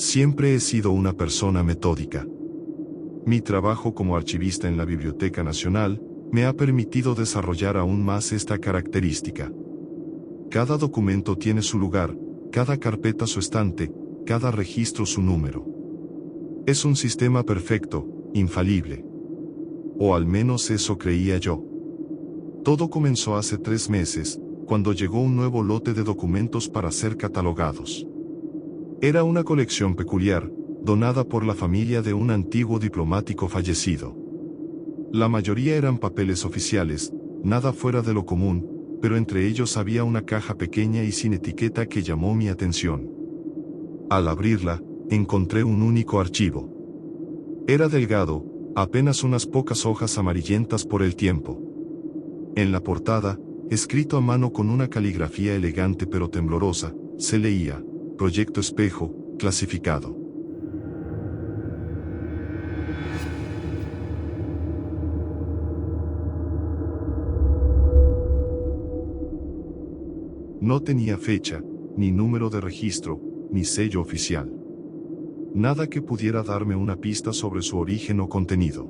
Siempre he sido una persona metódica. Mi trabajo como archivista en la Biblioteca Nacional me ha permitido desarrollar aún más esta característica. Cada documento tiene su lugar, cada carpeta su estante, cada registro su número. Es un sistema perfecto, infalible. O al menos eso creía yo. Todo comenzó hace 3 meses, cuando llegó un nuevo lote de documentos para ser catalogados. Era una colección peculiar, donada por la familia de un antiguo diplomático fallecido. La mayoría eran papeles oficiales, nada fuera de lo común, pero entre ellos había una caja pequeña y sin etiqueta que llamó mi atención. Al abrirla, encontré un único archivo. Era delgado, apenas unas pocas hojas amarillentas por el tiempo. En la portada, escrito a mano con una caligrafía elegante pero temblorosa, se leía: Proyecto Espejo, clasificado. No tenía fecha, ni número de registro, ni sello oficial. Nada que pudiera darme una pista sobre su origen o contenido.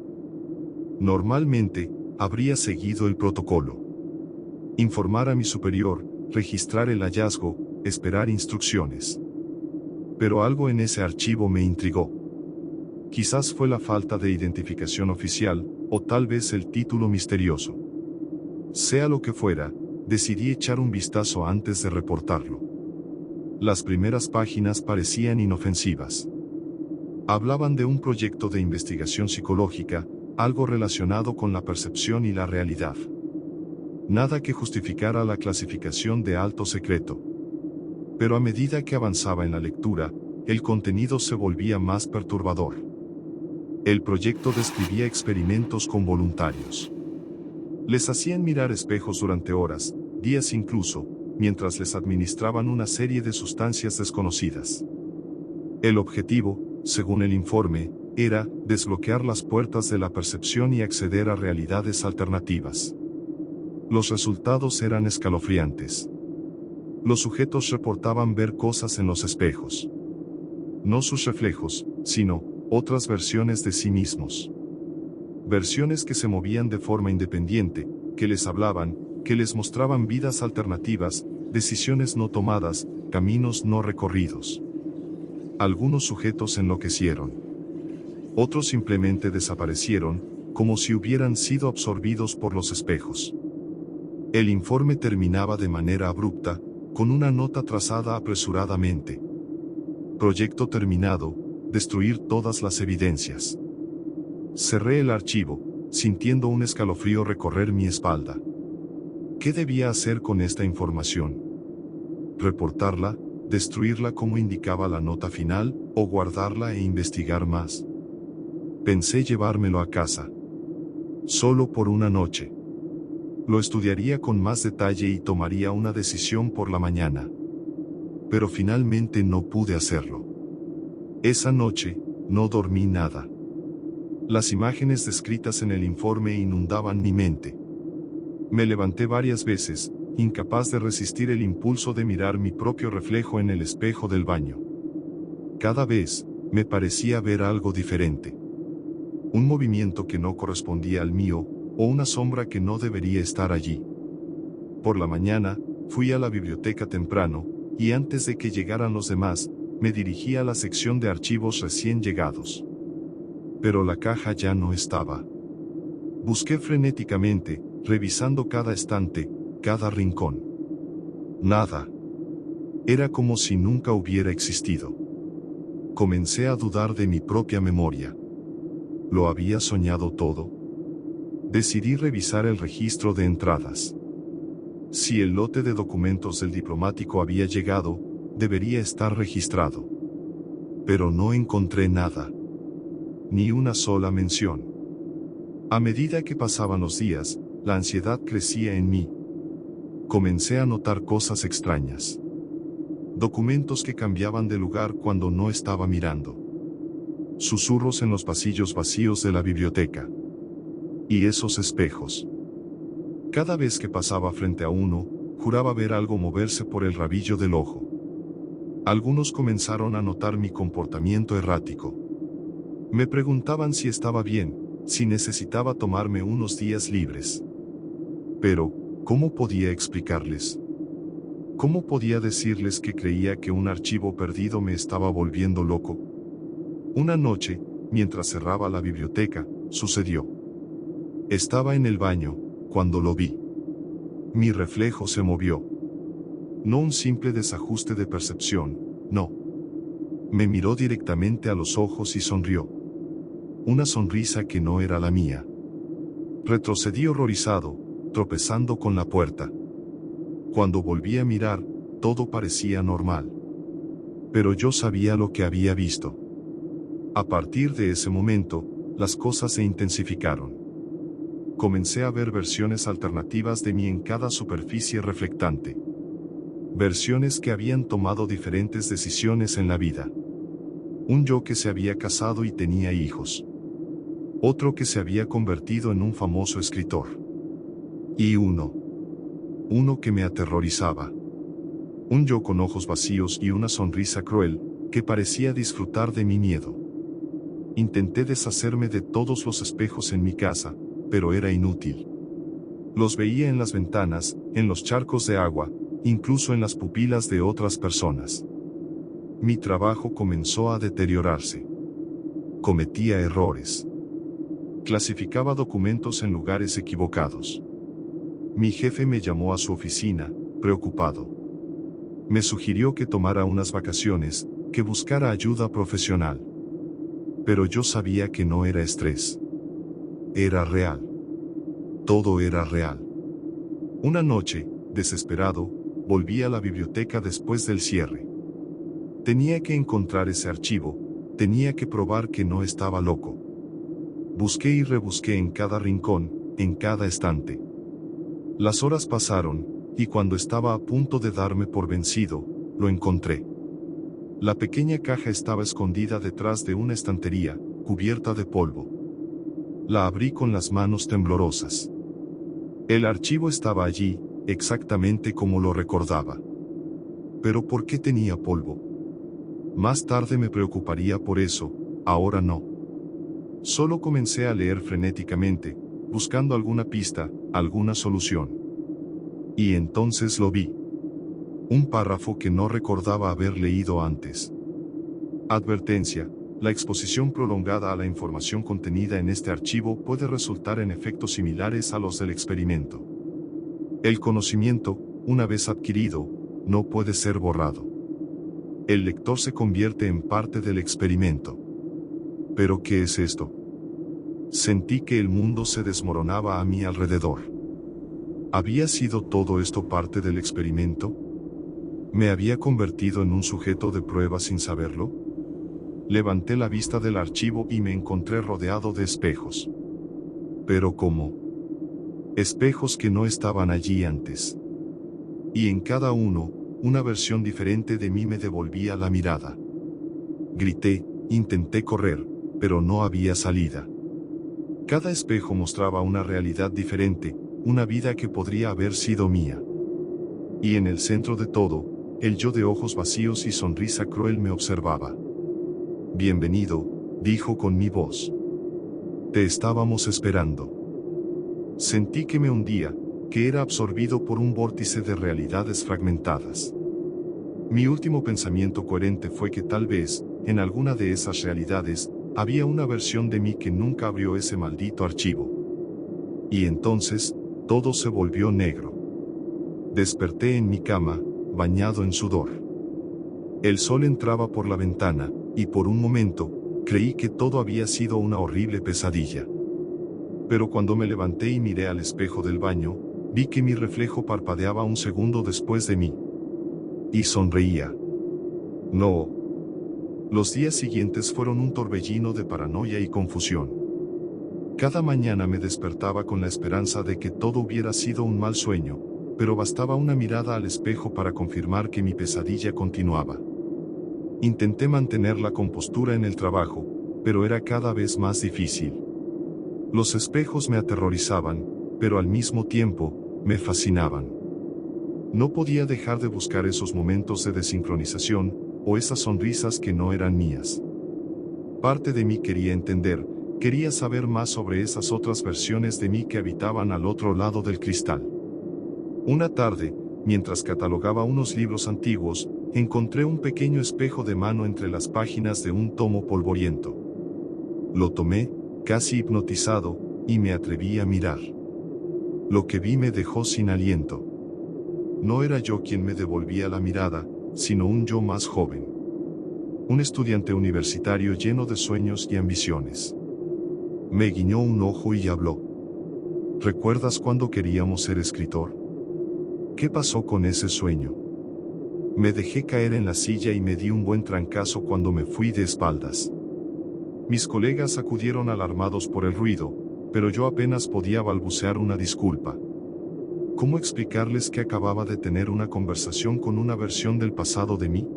Normalmente, habría seguido el protocolo. Informar a mi superior, registrar el hallazgo, esperar instrucciones. Pero algo en ese archivo me intrigó. Quizás fue la falta de identificación oficial, o tal vez el título misterioso. Sea lo que fuera, decidí echar un vistazo antes de reportarlo. Las primeras páginas parecían inofensivas. Hablaban de un proyecto de investigación psicológica, algo relacionado con la percepción y la realidad. Nada que justificara la clasificación de alto secreto. Pero a medida que avanzaba en la lectura, el contenido se volvía más perturbador. El proyecto describía experimentos con voluntarios. Les hacían mirar espejos durante horas, días incluso, mientras les administraban una serie de sustancias desconocidas. El objetivo, según el informe, era desbloquear las puertas de la percepción y acceder a realidades alternativas. Los resultados eran escalofriantes. Los sujetos reportaban ver cosas en los espejos. No sus reflejos, sino otras versiones de sí mismos. Versiones que se movían de forma independiente, que les hablaban, que les mostraban vidas alternativas, decisiones no tomadas, caminos no recorridos. Algunos sujetos enloquecieron. Otros simplemente desaparecieron, como si hubieran sido absorbidos por los espejos. El informe terminaba de manera abrupta, con una nota trazada apresuradamente. Proyecto terminado, destruir todas las evidencias. Cerré el archivo, sintiendo un escalofrío recorrer mi espalda. ¿Qué debía hacer con esta información? ¿Reportarla, destruirla como indicaba la nota final, o guardarla e investigar más? Pensé llevármelo a casa. Solo por una noche. Lo estudiaría con más detalle y tomaría una decisión por la mañana. Pero finalmente no pude hacerlo. Esa noche, no dormí nada. Las imágenes descritas en el informe inundaban mi mente. Me levanté varias veces, incapaz de resistir el impulso de mirar mi propio reflejo en el espejo del baño. Cada vez, me parecía ver algo diferente. Un movimiento que no correspondía al mío, o una sombra que no debería estar allí. Por la mañana, fui a la biblioteca temprano, y antes de que llegaran los demás, me dirigí a la sección de archivos recién llegados. Pero la caja ya no estaba. Busqué frenéticamente, revisando cada estante, cada rincón. Nada. Era como si nunca hubiera existido. Comencé a dudar de mi propia memoria. ¿Lo había soñado todo? Decidí revisar el registro de entradas. Si el lote de documentos del diplomático había llegado, debería estar registrado. Pero no encontré nada. Ni una sola mención. A medida que pasaban los días, la ansiedad crecía en mí. Comencé a notar cosas extrañas. Documentos que cambiaban de lugar cuando no estaba mirando. Susurros en los pasillos vacíos de la biblioteca. Y esos espejos. Cada vez que pasaba frente a uno, juraba ver algo moverse por el rabillo del ojo. Algunos comenzaron a notar mi comportamiento errático. Me preguntaban si estaba bien, si necesitaba tomarme unos días libres. Pero, ¿cómo podía explicarles? ¿Cómo podía decirles que creía que un archivo perdido me estaba volviendo loco? Una noche, mientras cerraba la biblioteca, sucedió. Estaba en el baño, cuando lo vi. Mi reflejo se movió. No un simple desajuste de percepción, no. Me miró directamente a los ojos y sonrió. Una sonrisa que no era la mía. Retrocedí horrorizado, tropezando con la puerta. Cuando volví a mirar, todo parecía normal. Pero yo sabía lo que había visto. A partir de ese momento, las cosas se intensificaron. Comencé a ver versiones alternativas de mí en cada superficie reflectante. Versiones que habían tomado diferentes decisiones en la vida. Un yo que se había casado y tenía hijos. Otro que se había convertido en un famoso escritor. Y uno que me aterrorizaba. Un yo con ojos vacíos y una sonrisa cruel, que parecía disfrutar de mi miedo. Intenté deshacerme de todos los espejos en mi casa, pero era inútil. Los veía en las ventanas, en los charcos de agua, incluso en las pupilas de otras personas. Mi trabajo comenzó a deteriorarse. Cometía errores. Clasificaba documentos en lugares equivocados. Mi jefe me llamó a su oficina, preocupado. Me sugirió que tomara unas vacaciones, que buscara ayuda profesional. Pero yo sabía que no era estrés. Era real. Todo era real. Una noche, desesperado, volví a la biblioteca después del cierre. Tenía que encontrar ese archivo, tenía que probar que no estaba loco. Busqué y rebusqué en cada rincón, en cada estante. Las horas pasaron, y cuando estaba a punto de darme por vencido, lo encontré. La pequeña caja estaba escondida detrás de una estantería, cubierta de polvo. La abrí con las manos temblorosas. El archivo estaba allí, exactamente como lo recordaba. Pero ¿por qué tenía polvo? Más tarde me preocuparía por eso, ahora no. Solo comencé a leer frenéticamente, buscando alguna pista, alguna solución. Y entonces lo vi. Un párrafo que no recordaba haber leído antes. Advertencia: la exposición prolongada a la información contenida en este archivo puede resultar en efectos similares a los del experimento. El conocimiento, una vez adquirido, no puede ser borrado. El lector se convierte en parte del experimento. ¿Pero qué es esto? Sentí que el mundo se desmoronaba a mi alrededor. ¿Había sido todo esto parte del experimento? ¿Me había convertido en un sujeto de prueba sin saberlo? Levanté la vista del archivo y me encontré rodeado de espejos. ¿Pero cómo? Espejos que no estaban allí antes. Y en cada uno, una versión diferente de mí me devolvía la mirada. Grité, intenté correr, pero no había salida. Cada espejo mostraba una realidad diferente, una vida que podría haber sido mía. Y en el centro de todo, el yo de ojos vacíos y sonrisa cruel me observaba. «Bienvenido», dijo con mi voz. «Te estábamos esperando». Sentí que me hundía, que era absorbido por un vórtice de realidades fragmentadas. Mi último pensamiento coherente fue que tal vez, en alguna de esas realidades, había una versión de mí que nunca abrió ese maldito archivo. Y entonces, todo se volvió negro. Desperté en mi cama, bañado en sudor. El sol entraba por la ventana, y por un momento, creí que todo había sido una horrible pesadilla. Pero cuando me levanté y miré al espejo del baño, vi que mi reflejo parpadeaba un segundo después de mí. Y sonreía. No. Los días siguientes fueron un torbellino de paranoia y confusión. Cada mañana me despertaba con la esperanza de que todo hubiera sido un mal sueño, pero bastaba una mirada al espejo para confirmar que mi pesadilla continuaba. Intenté mantener la compostura en el trabajo, pero era cada vez más difícil. Los espejos me aterrorizaban, pero al mismo tiempo, me fascinaban. No podía dejar de buscar esos momentos de desincronización, o esas sonrisas que no eran mías. Parte de mí quería entender, quería saber más sobre esas otras versiones de mí que habitaban al otro lado del cristal. Una tarde, mientras catalogaba unos libros antiguos, encontré un pequeño espejo de mano entre las páginas de un tomo polvoriento. Lo tomé, casi hipnotizado, y me atreví a mirar. Lo que vi me dejó sin aliento. No era yo quien me devolvía la mirada, sino un yo más joven. Un estudiante universitario lleno de sueños y ambiciones. Me guiñó un ojo y habló. ¿Recuerdas cuando queríamos ser escritor? ¿Qué pasó con ese sueño? Me dejé caer en la silla y me di un buen trancazo cuando me fui de espaldas. Mis colegas acudieron alarmados por el ruido, pero yo apenas podía balbucear una disculpa. ¿Cómo explicarles que acababa de tener una conversación con una versión del pasado de mí?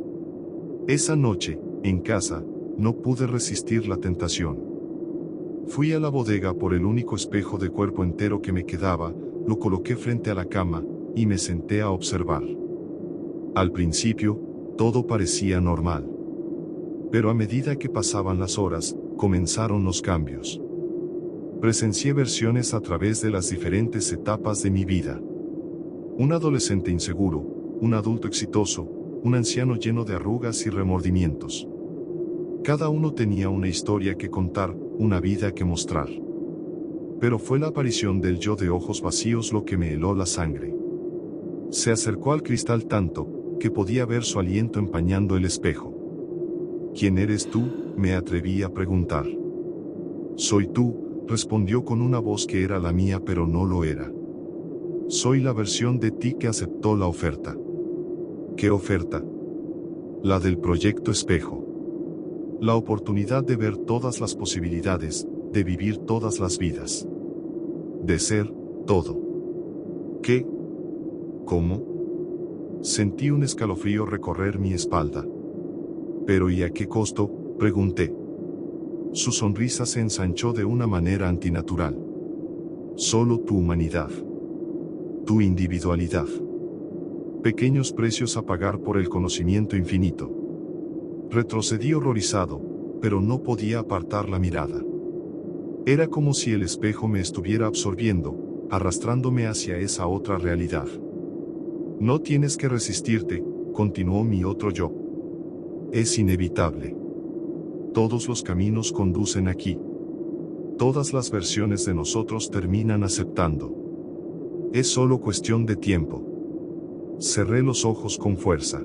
Esa noche, en casa, no pude resistir la tentación. Fui a la bodega por el único espejo de cuerpo entero que me quedaba, lo coloqué frente a la cama, y me senté a observar. Al principio, todo parecía normal. Pero a medida que pasaban las horas, comenzaron los cambios. Presencié versiones a través de las diferentes etapas de mi vida. Un adolescente inseguro, un adulto exitoso, un anciano lleno de arrugas y remordimientos. Cada uno tenía una historia que contar, una vida que mostrar. Pero fue la aparición del yo de ojos vacíos lo que me heló la sangre. Se acercó al cristal tanto, que podía ver su aliento empañando el espejo. ¿Quién eres tú?, me atreví a preguntar. Soy tú, respondió con una voz que era la mía pero no lo era. Soy la versión de ti que aceptó la oferta. ¿Qué oferta? La del proyecto espejo. La oportunidad de ver todas las posibilidades, de vivir todas las vidas. De ser todo. ¿Qué? ¿Cómo? Sentí un escalofrío recorrer mi espalda. ¿Pero y a qué costo?, pregunté. Su sonrisa se ensanchó de una manera antinatural. Solo tu humanidad. Tu individualidad. Pequeños precios a pagar por el conocimiento infinito. Retrocedí horrorizado, pero no podía apartar la mirada. Era como si el espejo me estuviera absorbiendo, arrastrándome hacia esa otra realidad. No tienes que resistirte, continuó mi otro yo. Es inevitable. Todos los caminos conducen aquí. Todas las versiones de nosotros terminan aceptando. Es solo cuestión de tiempo. Cerré los ojos con fuerza.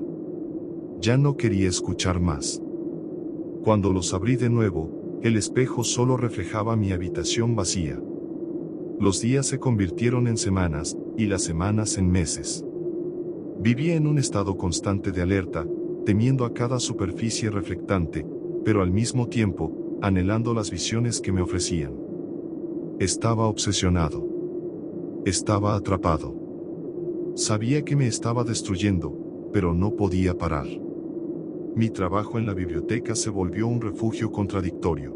Ya no quería escuchar más. Cuando los abrí de nuevo, el espejo solo reflejaba mi habitación vacía. Los días se convirtieron en semanas, y las semanas en meses. Vivía en un estado constante de alerta, temiendo a cada superficie reflectante, pero al mismo tiempo, anhelando las visiones que me ofrecían. Estaba obsesionado. Estaba atrapado. Sabía que me estaba destruyendo, pero no podía parar. Mi trabajo en la biblioteca se volvió un refugio contradictorio.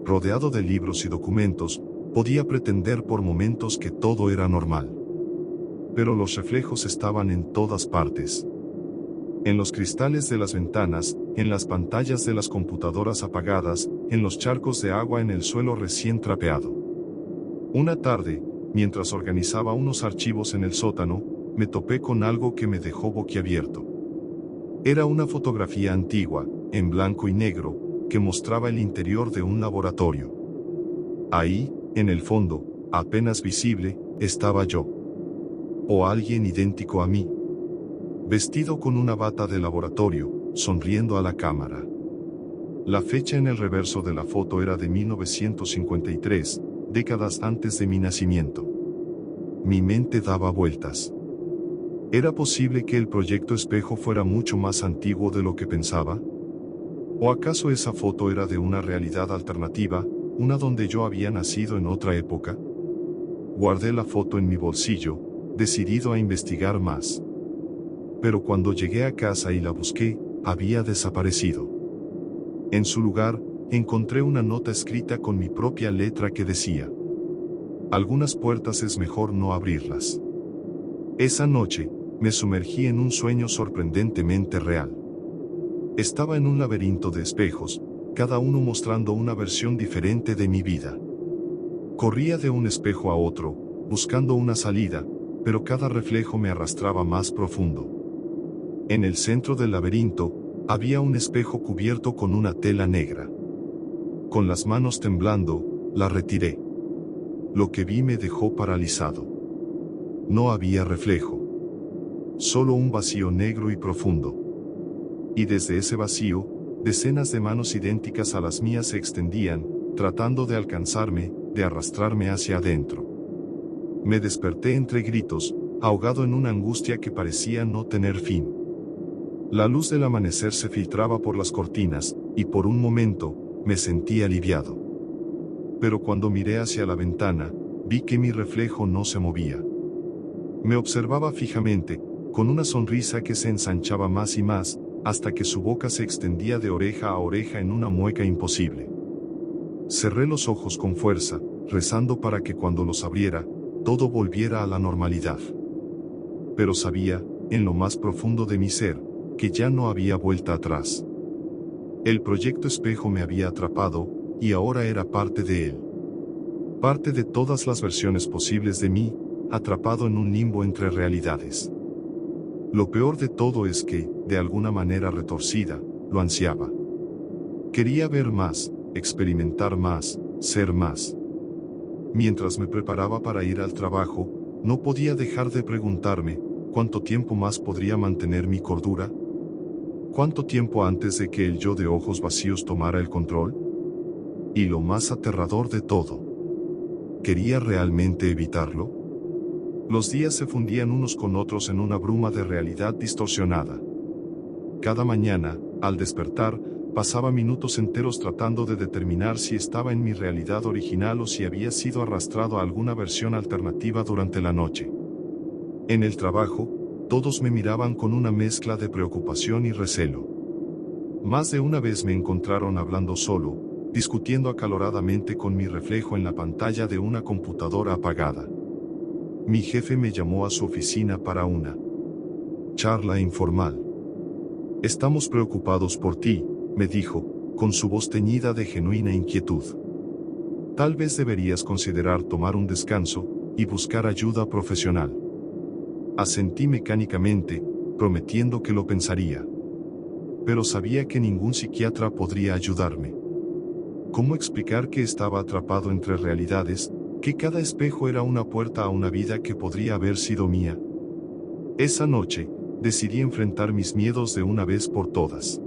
Rodeado de libros y documentos, podía pretender por momentos que todo era normal. Pero los reflejos estaban en todas partes. En los cristales de las ventanas, en las pantallas de las computadoras apagadas, en los charcos de agua en el suelo recién trapeado. Una tarde, mientras organizaba unos archivos en el sótano, me topé con algo que me dejó boquiabierto. Era una fotografía antigua, en blanco y negro, que mostraba el interior de un laboratorio. Ahí, en el fondo, apenas visible, estaba yo. O alguien idéntico a mí. Vestido con una bata de laboratorio, sonriendo a la cámara. La fecha en el reverso de la foto era de 1953, décadas antes de mi nacimiento. Mi mente daba vueltas. ¿Era posible que el proyecto espejo fuera mucho más antiguo de lo que pensaba? ¿O acaso esa foto era de una realidad alternativa, una donde yo había nacido en otra época? Guardé la foto en mi bolsillo, decidido a investigar más. Pero cuando llegué a casa y la busqué, había desaparecido. En su lugar, encontré una nota escrita con mi propia letra que decía: algunas puertas es mejor no abrirlas. Esa noche, me sumergí en un sueño sorprendentemente real. Estaba en un laberinto de espejos, cada uno mostrando una versión diferente de mi vida. Corría de un espejo a otro, buscando una salida, pero cada reflejo me arrastraba más profundo. En el centro del laberinto, había un espejo cubierto con una tela negra. Con las manos temblando, la retiré. Lo que vi me dejó paralizado. No había reflejo. Solo un vacío negro y profundo. Y desde ese vacío, decenas de manos idénticas a las mías se extendían, tratando de alcanzarme, de arrastrarme hacia adentro. Me desperté entre gritos, ahogado en una angustia que parecía no tener fin. La luz del amanecer se filtraba por las cortinas, y por un momento, me sentí aliviado. Pero cuando miré hacia la ventana, vi que mi reflejo no se movía. Me observaba fijamente, con una sonrisa que se ensanchaba más y más, hasta que su boca se extendía de oreja a oreja en una mueca imposible. Cerré los ojos con fuerza, rezando para que cuando los abriera, todo volviera a la normalidad. Pero sabía, en lo más profundo de mi ser, que ya no había vuelta atrás. El proyecto espejo me había atrapado, y ahora era parte de él. Parte de todas las versiones posibles de mí, atrapado en un limbo entre realidades. Lo peor de todo es que, de alguna manera retorcida, lo ansiaba. Quería ver más, experimentar más, ser más. Mientras me preparaba para ir al trabajo, no podía dejar de preguntarme, ¿cuánto tiempo más podría mantener mi cordura? ¿Cuánto tiempo antes de que el yo de ojos vacíos tomara el control? Y lo más aterrador de todo, ¿quería realmente evitarlo? Los días se fundían unos con otros en una bruma de realidad distorsionada. Cada mañana, al despertar, pasaba minutos enteros tratando de determinar si estaba en mi realidad original o si había sido arrastrado a alguna versión alternativa durante la noche. En el trabajo, todos me miraban con una mezcla de preocupación y recelo. Más de una vez me encontraron hablando solo, discutiendo acaloradamente con mi reflejo en la pantalla de una computadora apagada. Mi jefe me llamó a su oficina para una charla informal. Estamos preocupados por ti, me dijo, con su voz teñida de genuina inquietud. Tal vez deberías considerar tomar un descanso y buscar ayuda profesional. Asentí mecánicamente, prometiendo que lo pensaría. Pero sabía que ningún psiquiatra podría ayudarme. ¿Cómo explicar que estaba atrapado entre realidades, que cada espejo era una puerta a una vida que podría haber sido mía? Esa noche, decidí enfrentar mis miedos de una vez por todas.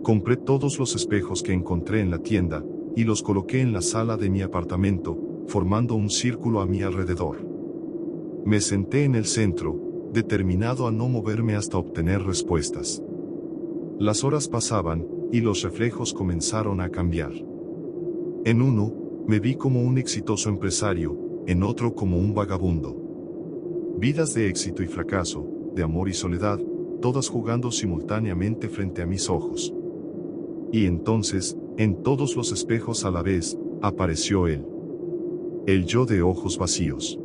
Compré todos los espejos que encontré en la tienda, y los coloqué en la sala de mi apartamento, formando un círculo a mi alrededor. Me senté en el centro, determinado a no moverme hasta obtener respuestas. Las horas pasaban, y los reflejos comenzaron a cambiar. En uno, me vi como un exitoso empresario, en otro como un vagabundo. Vidas de éxito y fracaso, de amor y soledad, todas jugando simultáneamente frente a mis ojos. Y entonces, en todos los espejos a la vez, apareció él. El yo de ojos vacíos.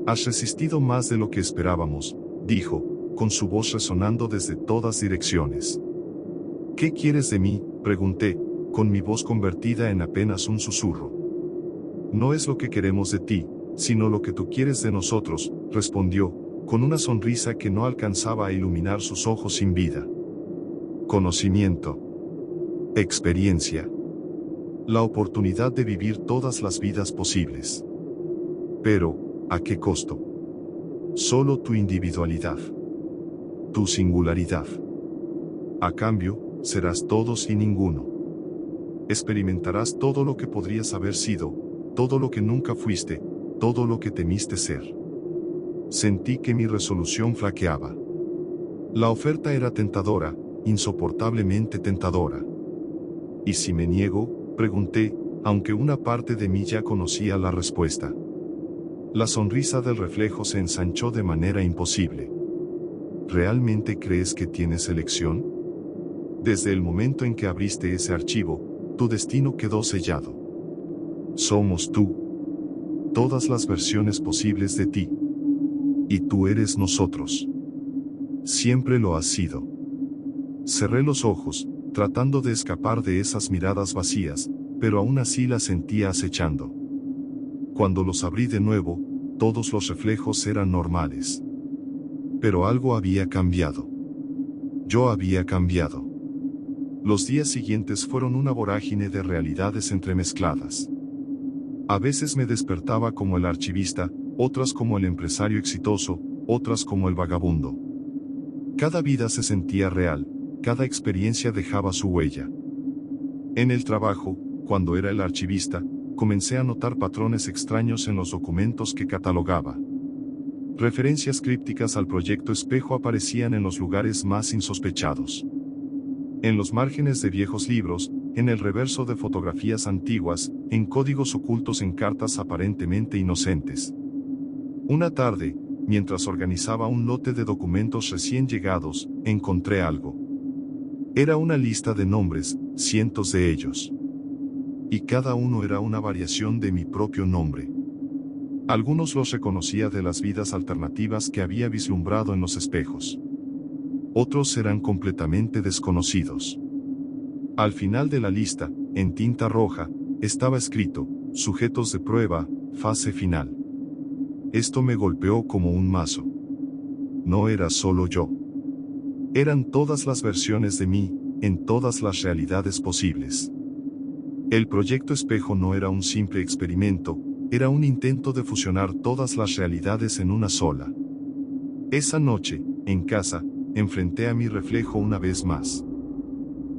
Has resistido más de lo que esperábamos, dijo, con su voz resonando desde todas direcciones. ¿Qué quieres de mí?, pregunté, con mi voz convertida en apenas un susurro. No es lo que queremos de ti, sino lo que tú quieres de nosotros, respondió, con una sonrisa que no alcanzaba a iluminar sus ojos sin vida. Conocimiento. Experiencia. La oportunidad de vivir todas las vidas posibles. Pero, ¿a qué costo? Solo tu individualidad. Tu singularidad. A cambio, serás todos y ninguno. Experimentarás todo lo que podrías haber sido, todo lo que nunca fuiste, todo lo que temiste ser. Sentí que mi resolución flaqueaba. La oferta era tentadora, insoportablemente tentadora. ¿Y si me niego?, pregunté, aunque una parte de mí ya conocía la respuesta. La sonrisa del reflejo se ensanchó de manera imposible. ¿Realmente crees que tienes elección? Desde el momento en que abriste ese archivo, tu destino quedó sellado. Somos tú. Todas las versiones posibles de ti. Y tú eres nosotros. Siempre lo has sido. Cerré los ojos, tratando de escapar de esas miradas vacías, pero aún así las sentía acechando. Cuando los abrí de nuevo, todos los reflejos eran normales. Pero algo había cambiado. Yo había cambiado. Los días siguientes fueron una vorágine de realidades entremezcladas. A veces me despertaba como el archivista, otras como el empresario exitoso, otras como el vagabundo. Cada vida se sentía real, cada experiencia dejaba su huella. En el trabajo, cuando era el archivista, comencé a notar patrones extraños en los documentos que catalogaba. Referencias crípticas al proyecto Espejo aparecían en los lugares más insospechados. En los márgenes de viejos libros, en el reverso de fotografías antiguas, en códigos ocultos en cartas aparentemente inocentes. Una tarde, mientras organizaba un lote de documentos recién llegados, encontré algo. Era una lista de nombres, cientos de ellos. Y cada uno era una variación de mi propio nombre. Algunos los reconocía de las vidas alternativas que había vislumbrado en los espejos. Otros eran completamente desconocidos. Al final de la lista, en tinta roja, estaba escrito, sujetos de prueba, fase final. Esto me golpeó como un mazo. No era solo yo. Eran todas las versiones de mí, en todas las realidades posibles. El proyecto Espejo no era un simple experimento, era un intento de fusionar todas las realidades en una sola. Esa noche, en casa, enfrenté a mi reflejo una vez más.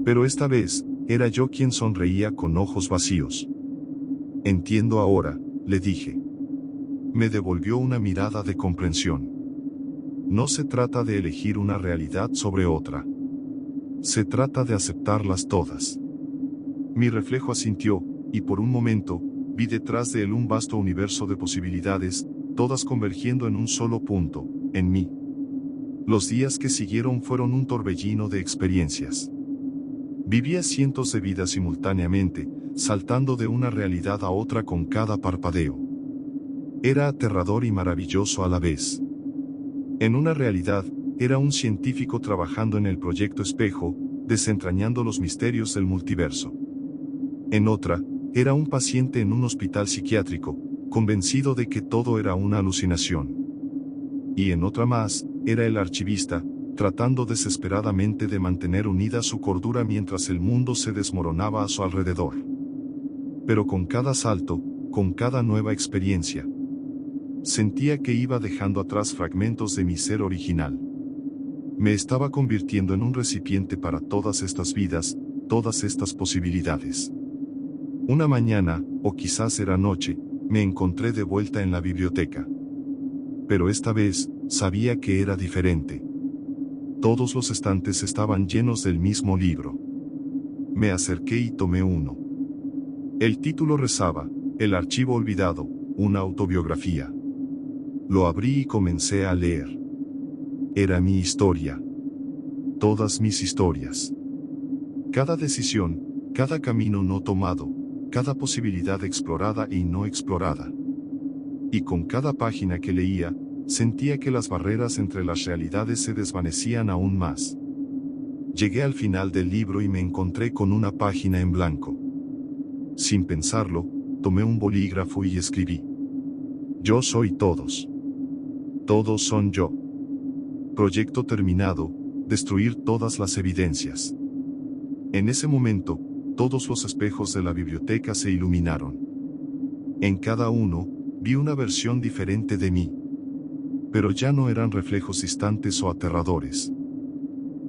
Pero esta vez, era yo quien sonreía con ojos vacíos. Entiendo ahora, le dije. Me devolvió una mirada de comprensión. No se trata de elegir una realidad sobre otra. Se trata de aceptarlas todas. Mi reflejo asintió, y por un momento, vi detrás de él un vasto universo de posibilidades, todas convergiendo en un solo punto, en mí. Los días que siguieron fueron un torbellino de experiencias. Vivía cientos de vidas simultáneamente, saltando de una realidad a otra con cada parpadeo. Era aterrador y maravilloso a la vez. En una realidad, era un científico trabajando en el proyecto Espejo, desentrañando los misterios del multiverso. En otra, era un paciente en un hospital psiquiátrico, convencido de que todo era una alucinación. Y en otra más, era el archivista, tratando desesperadamente de mantener unida su cordura mientras el mundo se desmoronaba a su alrededor. Pero con cada salto, con cada nueva experiencia, sentía que iba dejando atrás fragmentos de mi ser original. Me estaba convirtiendo en un recipiente para todas estas vidas, todas estas posibilidades. Una mañana, o quizás era noche, me encontré de vuelta en la biblioteca. Pero esta vez, sabía que era diferente. Todos los estantes estaban llenos del mismo libro. Me acerqué y tomé uno. El título rezaba, El archivo olvidado, una autobiografía. Lo abrí y comencé a leer. Era mi historia. Todas mis historias. Cada decisión, cada camino no tomado, cada posibilidad explorada y no explorada. Y con cada página que leía, sentía que las barreras entre las realidades se desvanecían aún más. Llegué al final del libro y me encontré con una página en blanco. Sin pensarlo, tomé un bolígrafo y escribí. Yo soy todos. Todos son yo. Proyecto terminado, destruir todas las evidencias. En ese momento, todos los espejos de la biblioteca se iluminaron. En cada uno, vi una versión diferente de mí. Pero ya no eran reflejos distantes o aterradores.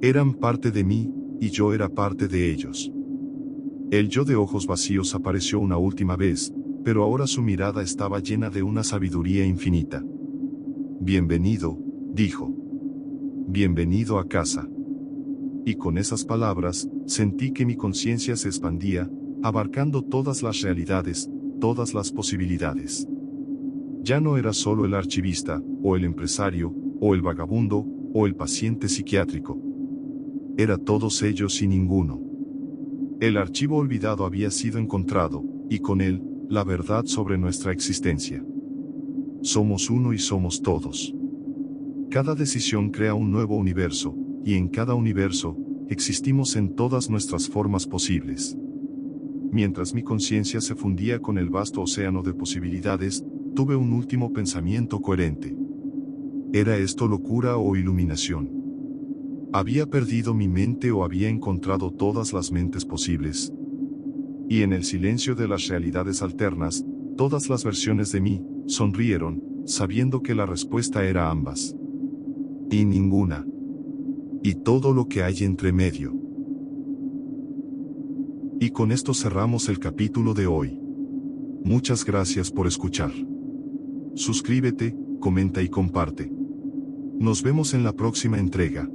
Eran parte de mí, y yo era parte de ellos. El yo de ojos vacíos apareció una última vez, pero ahora su mirada estaba llena de una sabiduría infinita. Bienvenido, dijo. Bienvenido a casa. Y con esas palabras, sentí que mi conciencia se expandía, abarcando todas las realidades, todas las posibilidades. Ya no era solo el archivista, o el empresario, o el vagabundo, o el paciente psiquiátrico. Era todos ellos y ninguno. El archivo olvidado había sido encontrado, y con él, la verdad sobre nuestra existencia. Somos uno y somos todos. Cada decisión crea un nuevo universo, y en cada universo, existimos en todas nuestras formas posibles. Mientras mi conciencia se fundía con el vasto océano de posibilidades, tuve un último pensamiento coherente. ¿Era esto locura o iluminación? ¿Había perdido mi mente o había encontrado todas las mentes posibles? Y en el silencio de las realidades alternas, todas las versiones de mí sonrieron, sabiendo que la respuesta era ambas. Y ninguna. Y todo lo que hay entre medio. Y con esto cerramos el capítulo de hoy. Muchas gracias por escuchar. Suscríbete, comenta y comparte. Nos vemos en la próxima entrega.